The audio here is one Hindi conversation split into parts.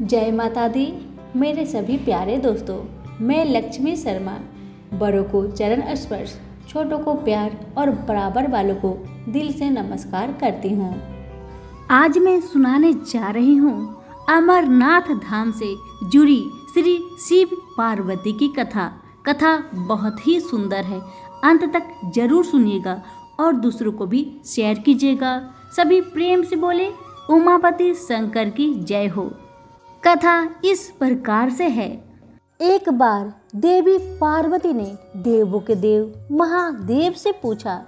जय माता दी। मेरे सभी प्यारे दोस्तों, मैं लक्ष्मी शर्मा बड़ों को चरण स्पर्श, छोटों को प्यार और बराबर वालों को दिल से नमस्कार करती हूँ। आज मैं सुनाने जा रही हूँ अमरनाथ धाम से जुड़ी श्री शिव पार्वती की कथा। कथा बहुत ही सुंदर है, अंत तक जरूर सुनिएगा और दूसरों को भी शेयर कीजिएगा। सभी प्रेम से बोले उमापति शंकर की जय हो। कथा इस प्रकार से है। एक बार देवी पार्वती ने देवों के देव महादेव से पूछा,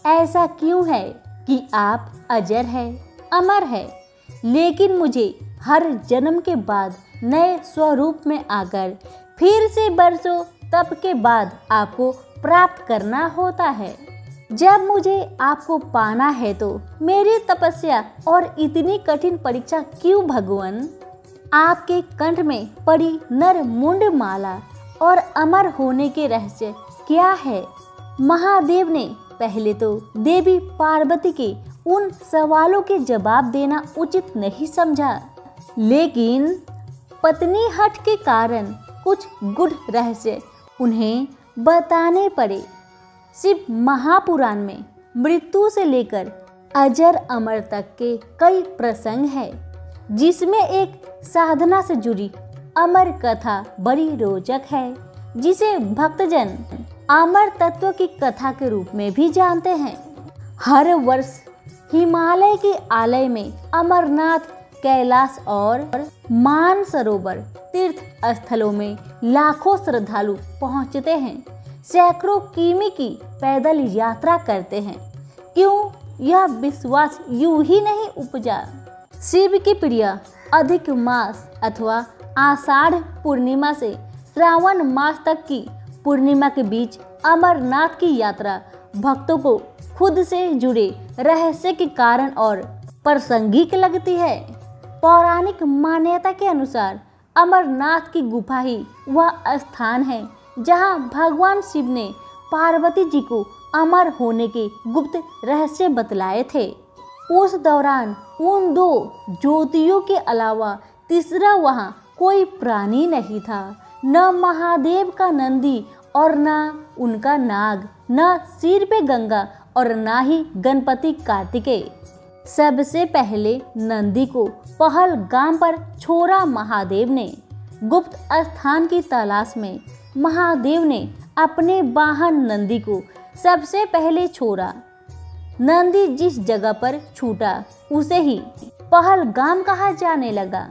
ऐसा क्यों है कि आप अजर है, अमर है, लेकिन मुझे हर जन्म के बाद नए स्वरूप में आकर फिर से बरसों तप के बाद आपको प्राप्त करना होता है। जब मुझे आपको पाना है तो मेरी तपस्या और इतनी कठिन परीक्षा क्यों भगवान? आपके कंठ में पड़ी नर मुंड माला और अमर होने के रहस्य क्या है? महादेव ने पहले तो देवी पार्वती के उन सवालों के जवाब देना उचित नहीं समझा, लेकिन पत्नी हट के कारण कुछ गूढ़ रहस्य उन्हें बताने पड़े। शिव महापुराण में मृत्यु से लेकर अजर अमर तक के कई प्रसंग हैं, जिसमें एक साधना से जुड़ी अमर कथा बड़ी रोचक है, जिसे भक्तजन अमर तत्व की कथा के रूप में भी जानते हैं। हर वर्ष हिमालय के आलय में अमरनाथ, कैलाश और मानसरोवर तीर्थ स्थलों में लाखों श्रद्धालु पहुंचते हैं, सैकड़ों किमी की पैदल यात्रा करते हैं। क्यों यह विश्वास यूं ही नहीं उपजा? शिव की प्रिय अधिक मास अथवा आषाढ़ पूर्णिमा से श्रावण मास तक की पूर्णिमा के बीच अमरनाथ की यात्रा भक्तों को खुद से जुड़े रहस्य के कारण और प्रासंगिक लगती है। पौराणिक मान्यता के अनुसार अमरनाथ की गुफा ही वह स्थान है जहां भगवान शिव ने पार्वती जी को अमर होने के गुप्त रहस्य बतलाए थे। उस दौरान उन दो ज्योतियों के अलावा तीसरा वहां कोई प्राणी नहीं था, न महादेव का नंदी और न उनका नाग, न सिर पे गंगा और न ही गणपति कार्तिकेय। सबसे पहले नंदी को पहलगाम पर छोड़ा महादेव ने। गुप्त स्थान की तलाश में महादेव ने अपने वाहन नंदी को सबसे पहले छोड़ा। नंदी जिस जगह पर छूटा उसे ही पहलगाम कहा जाने लगा।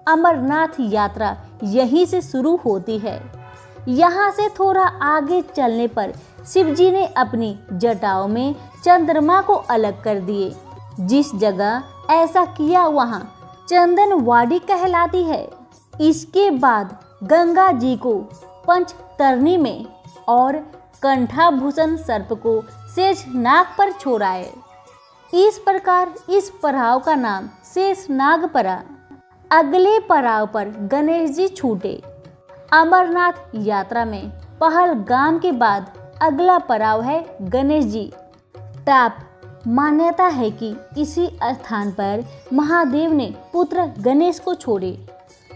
अमरनाथ यात्रा यहीं से शुरू होती है। यहाँ से थोड़ा आगे चलने पर शिवजी ने अपनी जटाओं में चंद्रमा को अलग कर दिए। जिस जगह ऐसा किया वहाँ चंदनवाड़ी कहलाती है। इसके बाद गंगा जी को पंचतरणी में और कंठाभूषण सर्प को शेषनाग पर छोड़ाए। इस प्रकार इस पड़ाव का नाम शेषनाग पड़ा। अगले पड़ाव पर गणेश जी छूटे। अमरनाथ यात्रा में पहलगाम के बाद अगला पड़ाव है गणेश जी टाप। मान्यता है कि इसी स्थान पर महादेव ने पुत्र गणेश को छोड़े।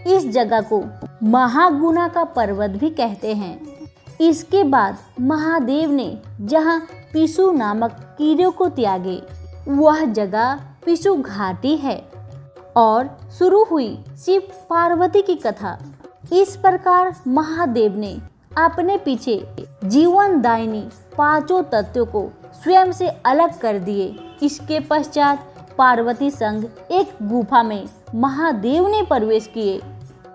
इस जगह को महागुना का पर्वत भी कहते हैं। इसके बाद महादेव ने जहाँ पिशु नामक कीड़े को त्यागे, वह जगह पिशु घाटी है और शुरू हुई शिव पार्वती की कथा। इस प्रकार महादेव ने अपने पीछे जीवनदायिनी पांचों तत्वों को स्वयं से अलग कर दिए। इसके पश्चात पार्वती संग एक गुफा में महादेव ने प्रवेश किए।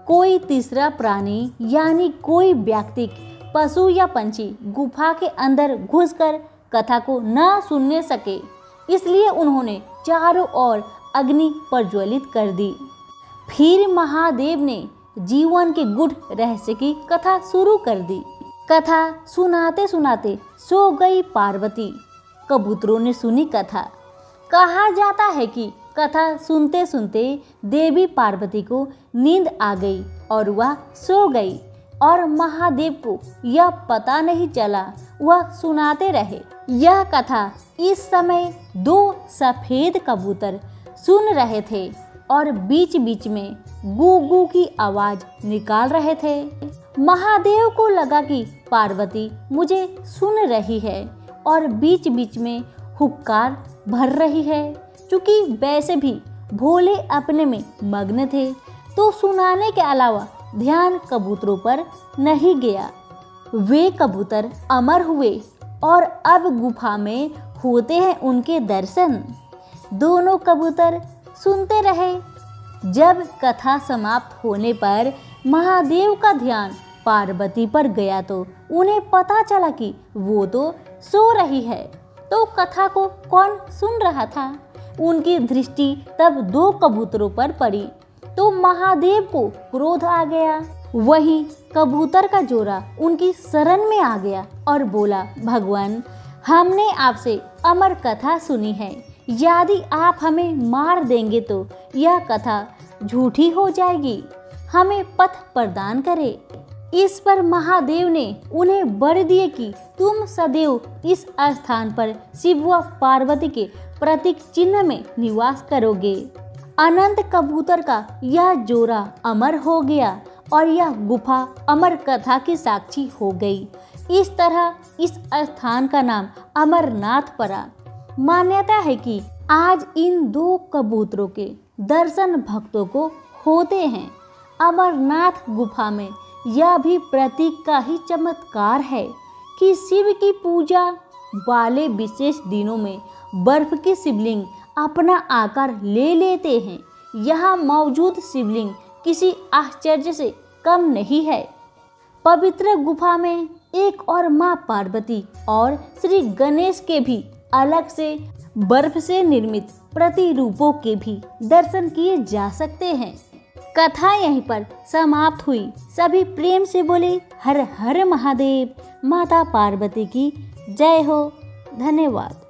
कोई तीसरा प्राणी यानी कोई व्यक्ति, पशु या पंछी गुफा के अंदर घुसकर कथा को न सुनने सके, इसलिए उन्होंने चारों ओर अग्नि प्रज्वलित कर दी। फिर महादेव ने जीवन के गूढ़ रहस्य की कथा शुरू कर दी। कथा सुनाते सुनाते सो गई पार्वती। कबूतरों ने सुनी कथा। कहा जाता है कि कथा सुनते सुनते देवी पार्वती को नींद आ गई और वह सो गई और महादेव को यह पता नहीं चला, वह सुनाते रहे। यह कथा इस समय दो सफेद कबूतर सुन रहे थे। और बीच बीच में गू गू की आवाज निकाल रहे थे। महादेव को लगा कि पार्वती मुझे सुन रही है और बीच बीच में हुक्कार भर रही है। चूंकि वैसे भी भोले अपने में मग्न थे तो सुनाने के अलावा ध्यान कबूतरों पर नहीं गया। वे कबूतर अमर हुए और अब गुफा में होते हैं उनके दर्शन। दोनों कबूतर सुनते रहे। जब कथा समाप्त होने पर महादेव का ध्यान पार्वती पर गया तो उन्हें पता चला कि वो तो सो रही है, तो कथा को कौन सुन रहा था। उनकी दृष्टि तब दो कबूतरों पर पड़ी तो महादेव को क्रोध आ गया। वहीं कबूतर का जोड़ा उनकी शरण में आ गया और बोला, भगवान, हमने आपसे अमर कथा सुनी है, यदि आप हमें मार देंगे तो यह कथा झूठी हो जाएगी, हमें पथ प्रदान करें। इस पर महादेव ने उन्हें वर दिए कि तुम सदैव इस स्थान पर शिव व पार्वती के प्रतीक चिन्ह में निवास करोगे। अनंत कबूतर का यह जोड़ा अमर हो गया और यह गुफा अमर कथा की साक्षी हो गई। इस तरह इस स्थान का नाम अमरनाथ पड़ा। मान्यता है कि आज इन दो कबूतरों के दर्शन भक्तों को होते हैं। अमरनाथ गुफा में यह भी प्रतीक का ही चमत्कार है कि शिव की पूजा वाले विशेष दिनों में बर्फ के शिवलिंग अपना आकार ले लेते हैं। यहाँ मौजूद शिवलिंग किसी आश्चर्य से कम नहीं है। पवित्र गुफा में एक और माँ पार्वती और श्री गणेश के भी अलग से बर्फ से निर्मित प्रतिरूपों के भी दर्शन किए जा सकते हैं। कथा यहीं पर समाप्त हुई। सभी प्रेम से बोले हर हर महादेव। माता पार्वती की जय हो। धन्यवाद।